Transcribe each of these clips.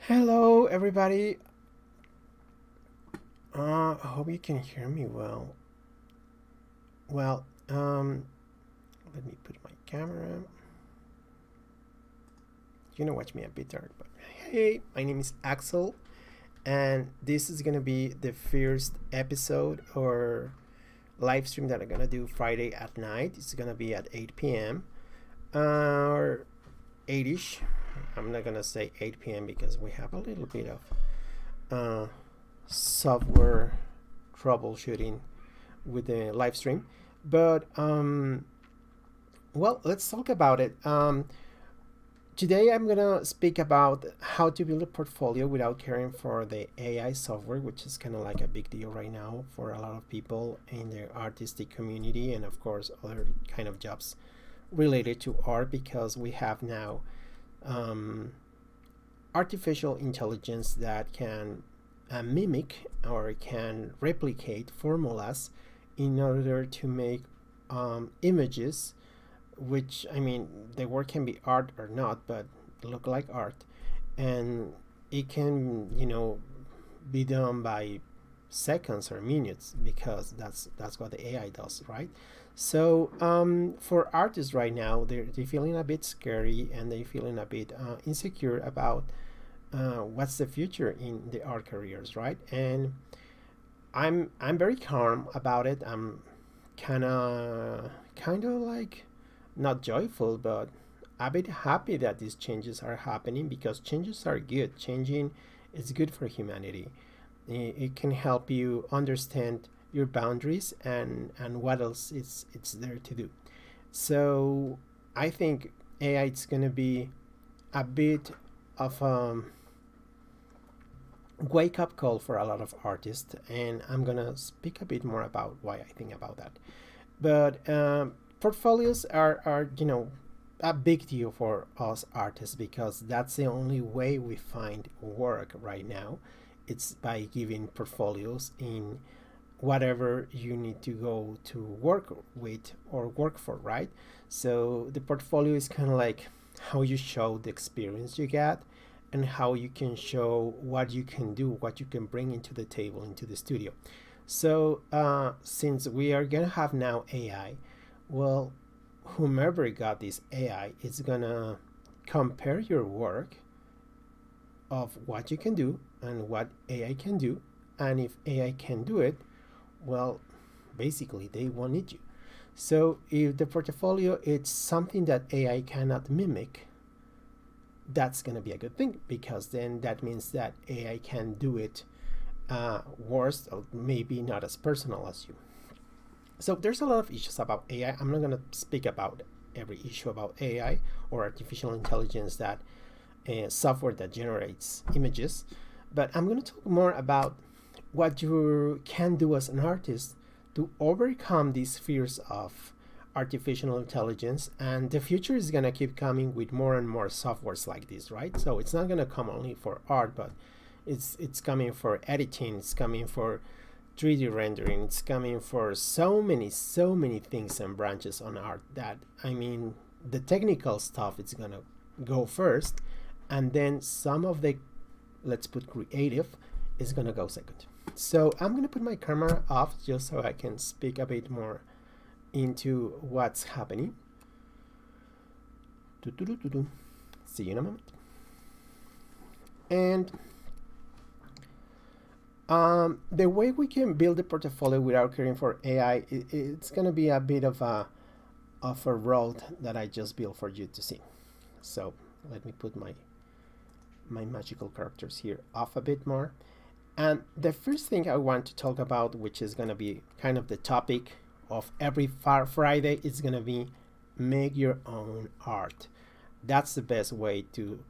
Hello, everybody. I hope you can hear me well. Well, let me put my camera. Watch me a bit dark, but hey, my name is Axel, and this is gonna be the first episode or live stream that I'm gonna do Friday at night. It's gonna be at 8 p.m. Or 8ish. I'm not gonna say 8 p.m. because we have a little bit of uh, software troubleshooting with the live stream. But well, let's talk about it. Today I'm gonna speak about how to build a portfolio without caring for the AI software, which is kind of like a big deal right now for a lot of people in the artistic community, and of course other kind of jobs related to art, because we have now um, artificial intelligence that can mimic or can replicate formulas in order to make images, which, I mean, the work can be art or not, but look like art. And it can, be done by seconds or minutes, because that's what the AI does, right? So for artists right now, they're feeling a bit scary, and they're feeling a bit insecure about what's the future in the art careers, right? And I'm very calm about it. I'm kind of like not joyful, but a bit happy that these changes are happening, because changes are good. Changing is good for humanity. It can help you understand your boundaries and what else it's there to do. So I think AI is gonna be a bit of a wake up call for a lot of artists, and I'm gonna speak a bit more about why I think about that. But portfolios are a big deal for us artists, because that's the only way we find work right now. It's by giving portfolios in whatever you need to go to work with or work for, right? So the portfolio is kind of like how you show the experience you get, and how you can show what you can do, what you can bring into the table, into the studio. So since we are gonna have now AI, well, whomever got this AI is gonna compare your work of what you can do and what AI can do. And if AI can do it, well, basically they won't need you. So if the portfolio is something that AI cannot mimic, that's going to be a good thing, because then that means that AI can do it worse, or maybe not as personal as you. So there's a lot of issues about AI. I'm not going to speak about every issue about AI or artificial intelligence, that software that generates images, but I'm going to talk more about what you can do as an artist to overcome these fears of artificial intelligence. And the future is going to keep coming with more and more softwares like this, right? So it's not going to come only for art, but it's coming for editing, it's coming for 3D rendering, it's coming for so many things and branches on art, that, I mean, the technical stuff is going to go first, and then some of the, let's put, creative is going to go second. So I'm going to put my camera off just so I can speak a bit more into what's happening. See you in a moment. And the way we can build a portfolio without caring for AI, it's going to be a bit of a road that I just built for you to see. So let me put my magical characters here off a bit more. And the first thing I want to talk about, which is going to be kind of the topic of every Friday, is going to be make your own art. That's the best way to,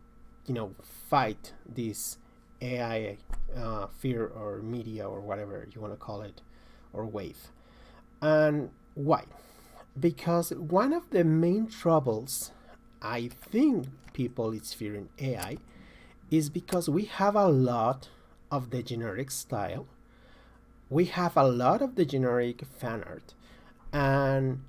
fight this AI fear, or media, or whatever you want to call it, or wave. And why? Because one of the main troubles I think people is fearing AI is because we have a lot of the generic style. We have a lot of the generic fan art. And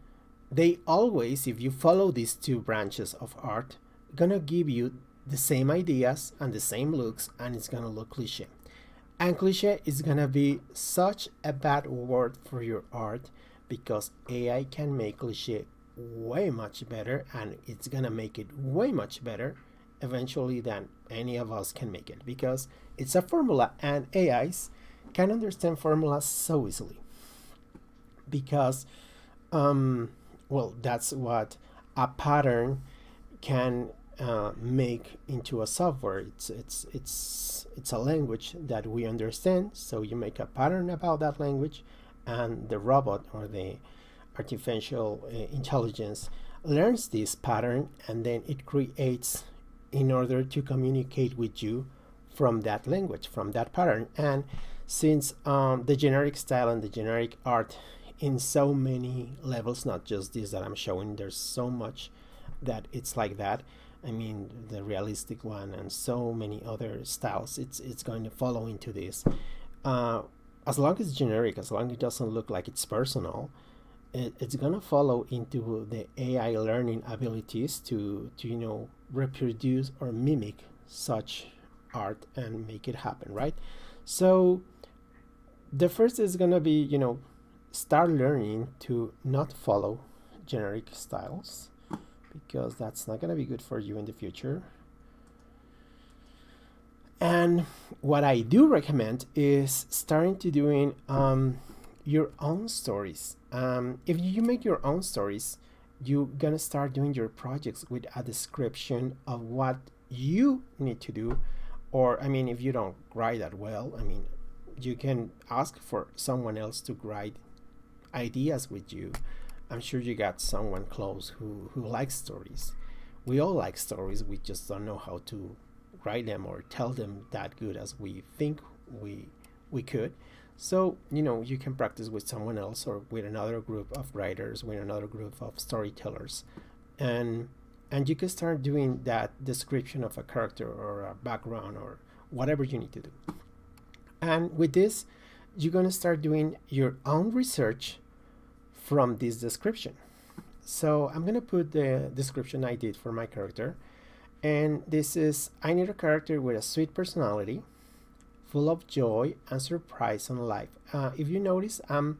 they always, if you follow these two branches of art, gonna give you the same ideas and the same looks, and it's gonna look cliche. And cliche is gonna be such a bad word for your art because AI can make cliche way much better, and it's gonna make it way much better eventually than any of us can make it because it's a formula, and AIs can understand formulas so easily because well, that's what a pattern can make into a software. It's a language that we understand. So you make a pattern about that language, and the robot or the artificial intelligence learns this pattern, and then it creates in order to communicate with you from that language, from that pattern. And since the generic style and the generic art in so many levels, not just this that I'm showing, there's so much that it's like that. I mean, the realistic one and so many other styles, it's going to follow into this. Uh, as long as it's generic, as long as it doesn't look like it's personal, it's gonna follow into the AI learning abilities to reproduce or mimic such art and make it happen, right? So the first is gonna be start learning to not follow generic styles because that's not gonna be good for you in the future. And what I do recommend is starting to doing your own stories. If you make your own stories, you're gonna start doing your projects with a description of what you need to do. Or I mean, if you don't write that well, I mean, you can ask for someone else to write ideas with you. I'm sure you got someone close who likes stories. We all like stories, we just don't know how to write them or tell them that good as we think we could. So you can practice with someone else or with another group of writers, with another group of storytellers, and and you can start doing that description of a character or a background or whatever you need to do. And with this, you're going to start doing your own research from this description. So I'm going to put the description I did for my character. And this is, I need a character with a sweet personality, full of joy and surprise on life. If you notice, I'm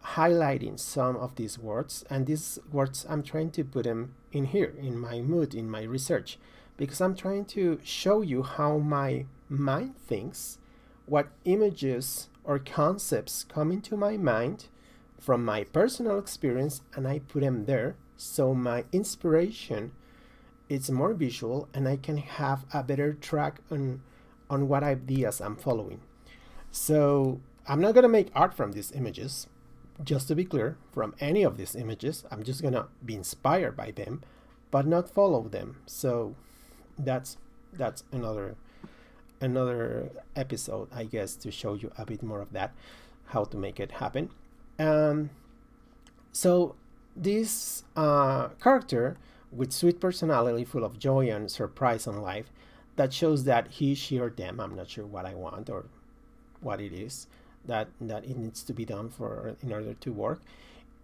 highlighting some of these words, and these words I'm trying to put them in here, in my mood, in my research, because I'm trying to show you how my mind thinks, what images or concepts come into my mind from my personal experience, and I put them there. So my inspiration is more visual, and I can have a better track on what ideas I'm following. So I'm not gonna make art from these images. Just to be clear, from any of these images, I'm just gonna be inspired by them, but not follow them. So that's another episode, I guess, to show you a bit more of that, how to make it happen. Um, so this character with sweet personality, full of joy and surprise on life, that shows that he, she, or them, I'm not sure what I want or what it is that it needs to be done for in order to work.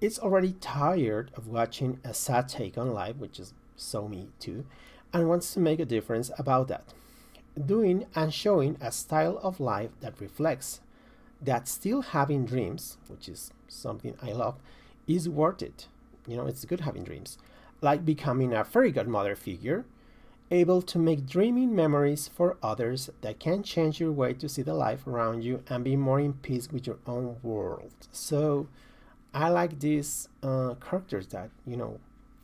It's already tired of watching a sad take on life, which is so me too, and wants to make a difference about that. Doing and showing a style of life that reflects that still having dreams, which is something I love, is worth it. It's good having dreams. Like becoming a fairy godmother figure, able to make dreaming memories for others that can change your way to see the life around you and be more in peace with your own world. So I like these characters that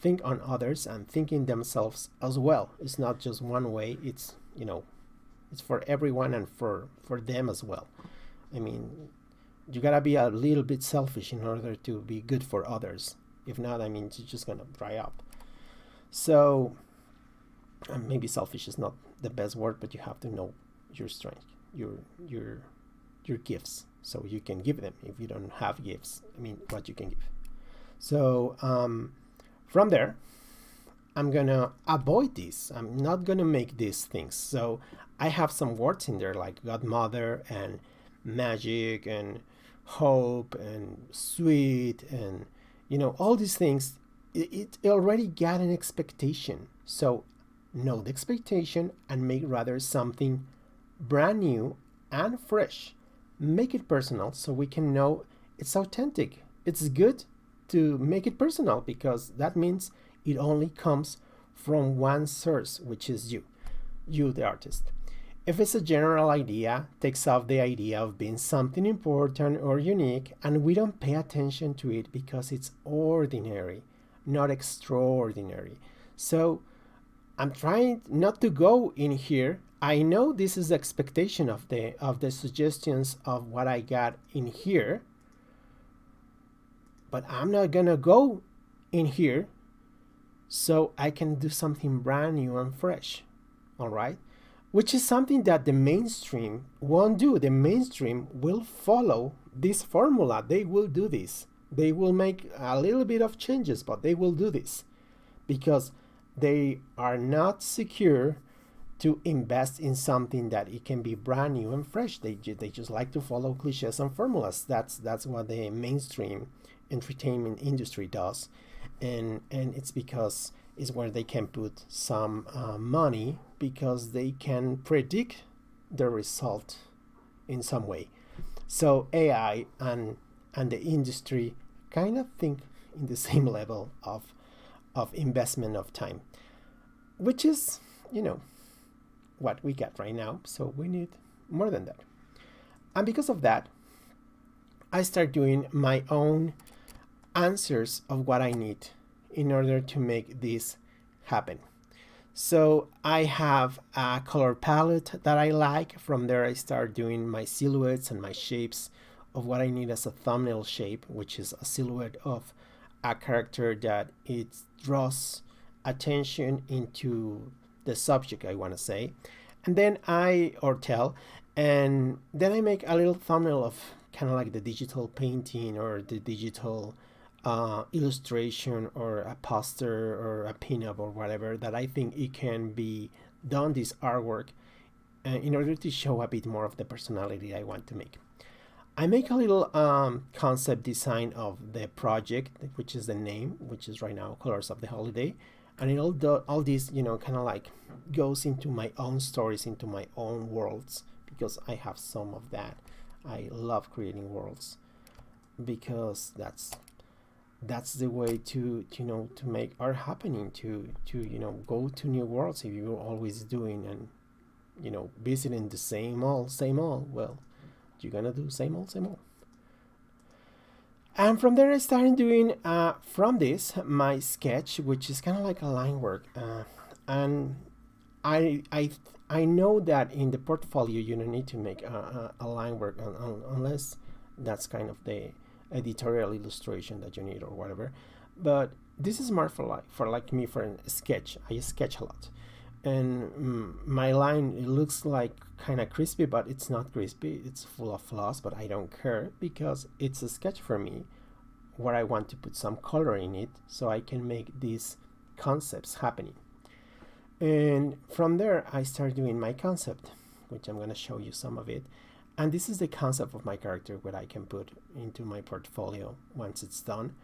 think on others and thinking themselves as well. It's not just one way. It's for everyone and for them as well. I mean, you gotta be a little bit selfish in order to be good for others. If not, I mean, you're just gonna dry up. So maybe selfish is not the best word, but you have to know your strength, your gifts, so you can give them. If you don't have gifts, I mean, what you can give. So from there, I'm gonna avoid this. I'm not gonna make these things. So I have some words in there like godmother and magic and hope and sweet and all these things. It already got an expectation. So know the expectation and make rather something brand new and fresh. Make it personal so we can know it's authentic. It's good to make it personal because that means it only comes from one source, which is you, the artist. If it's a general idea, takes off the idea of being something important or unique, and we don't pay attention to it because it's ordinary, not extraordinary. So I'm trying not to go in here. I know this is the expectation of the suggestions of what I got in here, but I'm not gonna go in here so I can do something brand new and fresh. All right? Which is something that the mainstream won't do. The mainstream will follow this formula. They will do this. They will make a little bit of changes, but they will do this because they are not secure to invest in something that it can be brand new and fresh. They just like to follow cliches and formulas. That's what the mainstream entertainment industry does, and it's because it's where they can put some money because they can predict the result in some way. So AI and the industry kind of think in the same level of investment of time, which is, what we get right now. So we need more than that. And because of that, I start doing my own answers of what I need in order to make this happen. So I have a color palette that I like. From there, I start doing my silhouettes and my shapes of what I need as a thumbnail shape, which is a silhouette of a character that it draws attention into the subject I want to say. And then and then I make a little thumbnail of kind of like the digital painting or the digital illustration or a poster or a pinup or whatever that I think it can be done, this artwork, in order to show a bit more of the personality I want to make. I make a little concept design of the project, which is the name, which is right now Colors of the Holiday. And all this, kind of like goes into my own stories, into my own worlds, because I have some of that. I love creating worlds because that's the way to to make art happening, to go to new worlds. If you're always doing and visiting the same old, well, you're gonna do same old. And from there I started doing from this my sketch, which is kind of like a line work, and I know that in the portfolio you don't need to make a line work unless that's kind of the editorial illustration that you need or whatever. But this is more for me for a sketch. I sketch a lot, and my line, it looks like kind of crispy, but it's not crispy. It's full of flaws, but I don't care because it's a sketch for me where I want to put some color in it so I can make these concepts happening. And from there I start doing my concept, which I'm going to show you some of it. And this is the concept of my character, what I can put into my portfolio once it's done,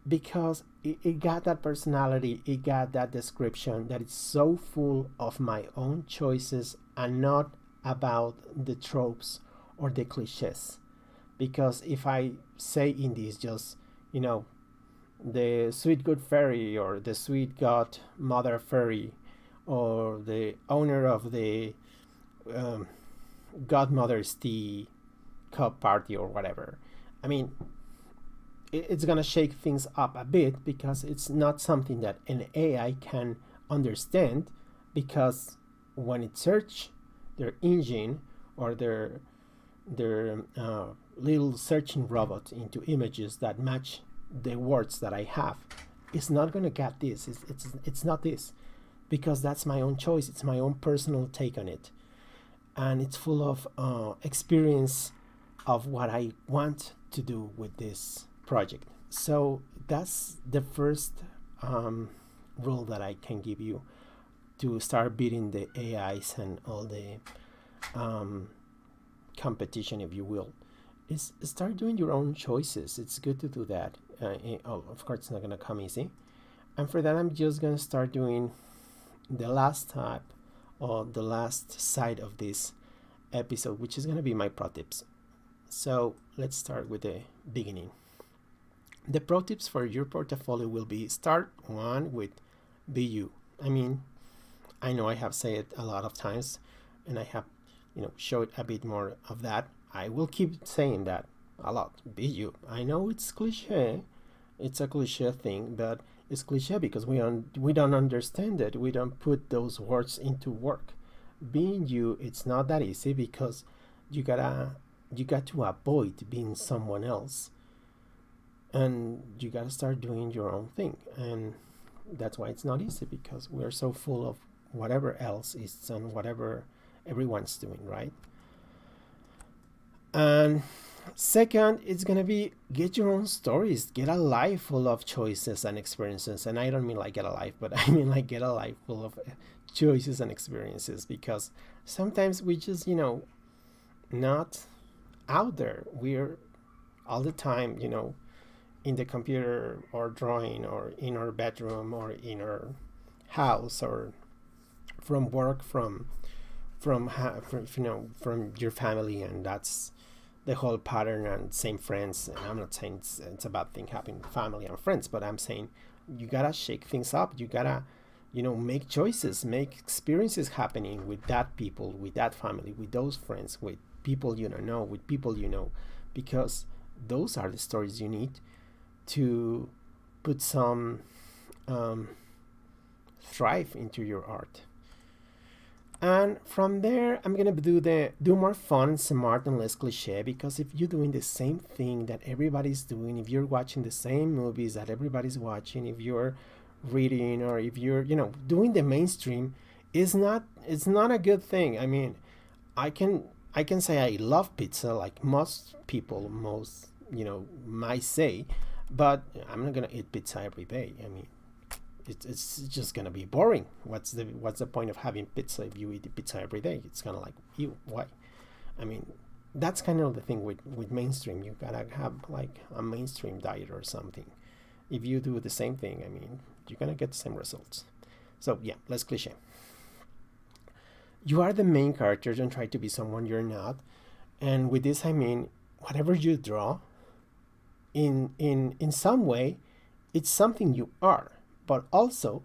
because it got that personality, it got that description that it's so full of my own choices and not about the tropes or the cliches. Because if I say in this just, the sweet good fairy or the sweet god mother fairy or the owner of the godmother's tea cup party or whatever, I mean, it's gonna shake things up a bit because it's not something that an AI can understand, because when it search their engine or their little searching robot into images that match the words that I have, it's not gonna get this. It's not this, because that's my own choice. It's my own personal take on it, and it's full of experience of what I want to do with this project. So that's the first rule that I can give you to start beating the AIs and all the competition, if you will, is start doing your own choices. It's good to do that. Of course, it's not going to come easy. And for that, I'm just going to start doing the last type or the last side of this episode, which is going to be my pro tips. So let's start with the beginning. The pro tips for your portfolio will be: start one with be you. I mean, I know I have said it a lot of times, and I have, showed a bit more of that. I will keep saying that a lot. Be you. I know it's cliche. It's a cliche thing, but it's cliche because we don't understand it. We don't put those words into work. Being you, it's not that easy because you gotta you got to avoid being someone else, and you gotta start doing your own thing. And that's why it's not easy, because we're so full of whatever else is and whatever everyone's doing, right? And second, it's gonna be get your own stories, get a life full of choices and experiences. And I don't mean like get a life, but I mean like get a life full of choices and experiences, because sometimes we just, not out there. We're all the time, in the computer or drawing or in our bedroom or in our house or from work, from your family, and that's the whole pattern. And same friends. And I'm not saying it's a bad thing having family and friends, but I'm saying you gotta shake things up. You gotta make choices, make experiences happening with that people, with that family, with those friends, with people you don't know, with people you know, because those are the stories you need to put some um, thrive into your art. And from there, I'm gonna do more fun and smart and less cliche, because if you're doing the same thing that everybody's doing, if you're watching the same movies that everybody's watching, if you're reading, or if you're doing the mainstream, it's not a good thing. I mean, I can say I love pizza, like most people, might say, but I'm not gonna eat pizza every day. I mean, it's just gonna be boring. What's the point of having pizza if you eat pizza every day? It's kind of like, you, why? I mean, that's kind of the thing with mainstream. You gotta have like a mainstream diet or something. If you do the same thing, I mean, you're gonna get the same results. So yeah, less cliche. You are the main character. Don't try to be someone you're not. And with this, I mean, whatever you draw, in some way, it's something you are, but also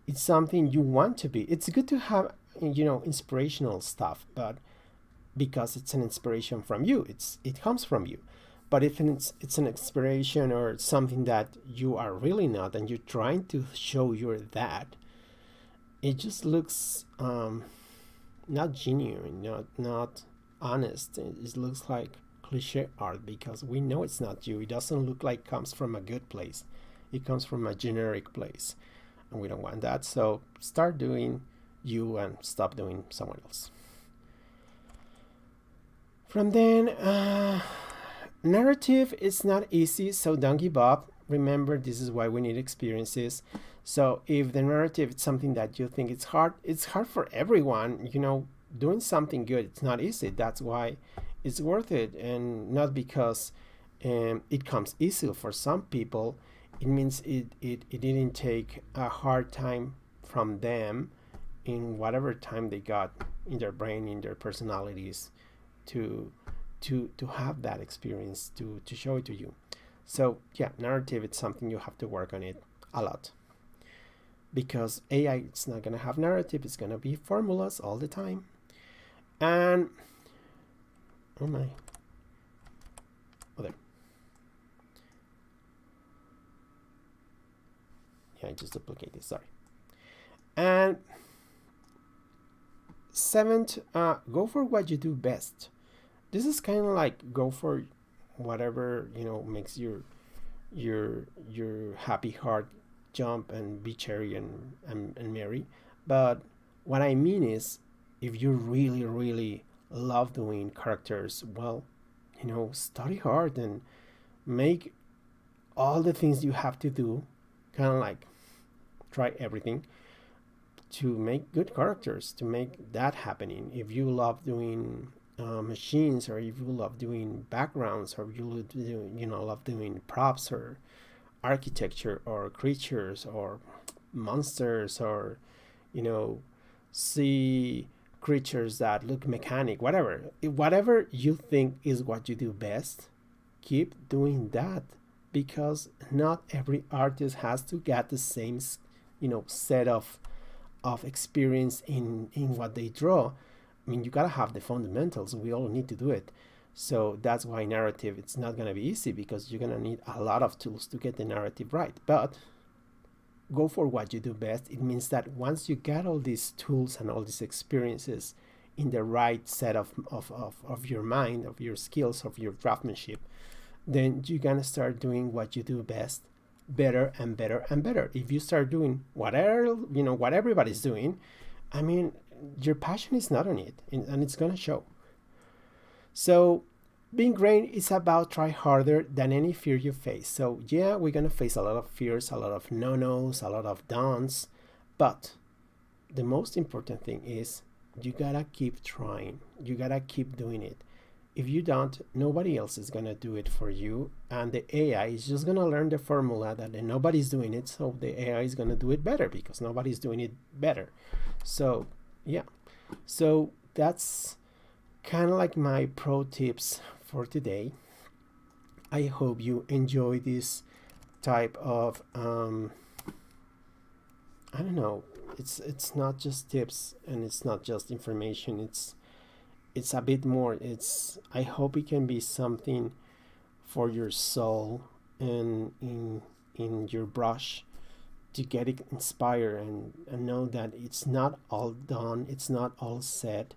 it's something you want to be. It's good to have inspirational stuff, but because it's an inspiration from you, it comes from you. But if it's an inspiration or something that you are really not, and you're trying to show you're that, it just looks not genuine, not honest. It looks like cliche art, because we know it's not you. It doesn't look like it comes from a good place. It comes from a generic place, and we don't want that. So start doing you and stop doing someone else. From then, narrative is not easy, so don't give up. Remember, this is why we need experiences. So if the narrative is something that you think it's hard for everyone. Doing something good, it's not easy. That's why it's worth it, and not because it comes easy for some people. It means it didn't take a hard time from them in whatever time they got in their brain, in their personalities, to to have that experience, to show it to you. So yeah, narrative, it's something you have to work on it a lot, because AI, it's not gonna have narrative. It's gonna be formulas all the time. And oh my, oh there. Yeah, I just duplicate this. Sorry. And seventh, go for what you do best. This is kind of like go for whatever makes your happy heart jump and be cherry and merry. But what I mean is, if you really really love doing characters, well, study hard and make all the things you have to do, kind of like try everything to make good characters, to make that happening. If you love doing machines, or if you love doing backgrounds, or love doing props or architecture or creatures or monsters or you know, see creatures that look mechanic, whatever you think is what you do best, keep doing that, because not every artist has to get the same, set of experience in what they draw. I mean, you gotta have the fundamentals. We all need to do it. So that's why narrative, it's not gonna be easy, because you're gonna need a lot of tools to get the narrative right. But go for what you do best. It means that once you get all these tools and all these experiences in the right set of your mind, of your skills, of your craftsmanship, then you're gonna start doing what you do best better and better and better. If you start doing what everybody's doing, I mean, your passion is not on it, and it's gonna show. So being great is about try harder than any fear you face. So yeah, we're gonna face a lot of fears, a lot of no-nos, a lot of downs, but the most important thing is you gotta keep trying. You gotta keep doing it. If you don't, nobody else is gonna do it for you, and the AI is just gonna learn the formula that nobody's doing it, so the AI is gonna do it better because nobody's doing it better. So yeah, so that's kind of like my pro tips for today. I hope you enjoy this type of I don't know. It's not just tips and it's not just information. It's a bit more. I hope it can be something for your soul and in your brush, to get it inspired and know that it's not all done. It's not all said.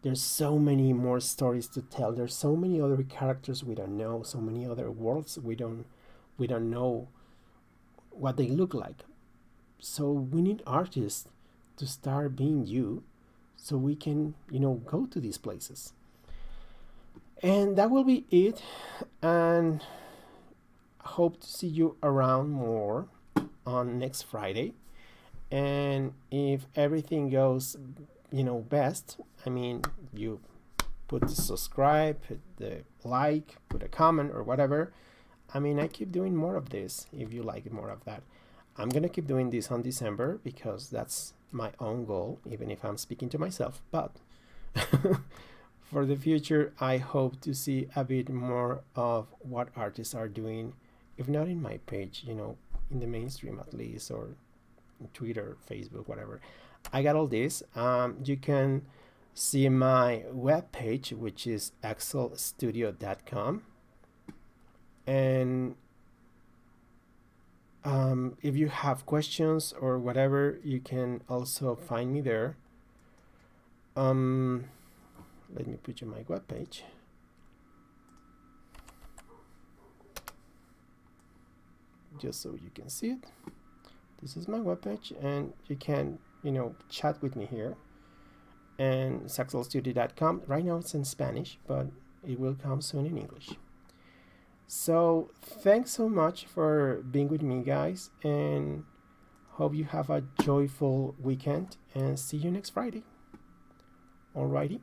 There's so many more stories to tell. There's so many other characters we don't know, so many other worlds we don't know what they look like. So we need artists to start being you, so we can, go to these places. And that will be it. And hope to see you around more on next Friday. And if everything goes, best, I mean, you put the subscribe, put the like, put a comment or whatever. I mean, I keep doing more of this if you like more of that. I'm gonna keep doing this on December because that's my own goal, even if I'm speaking to myself. But for the future, I hope to see a bit more of what artists are doing, if not in my page, in the mainstream at least, or Twitter, Facebook, whatever. I got all this. You can see my webpage, which is axelstudio.com. And if you have questions or whatever, you can also find me there. Let me put you my webpage. Just so you can see it. This is my webpage, and you can, chat with me here. And saxelstudio.com. Right now it's in Spanish, but it will come soon in English. So thanks so much for being with me, guys, and hope you have a joyful weekend, and see you next Friday. Alrighty.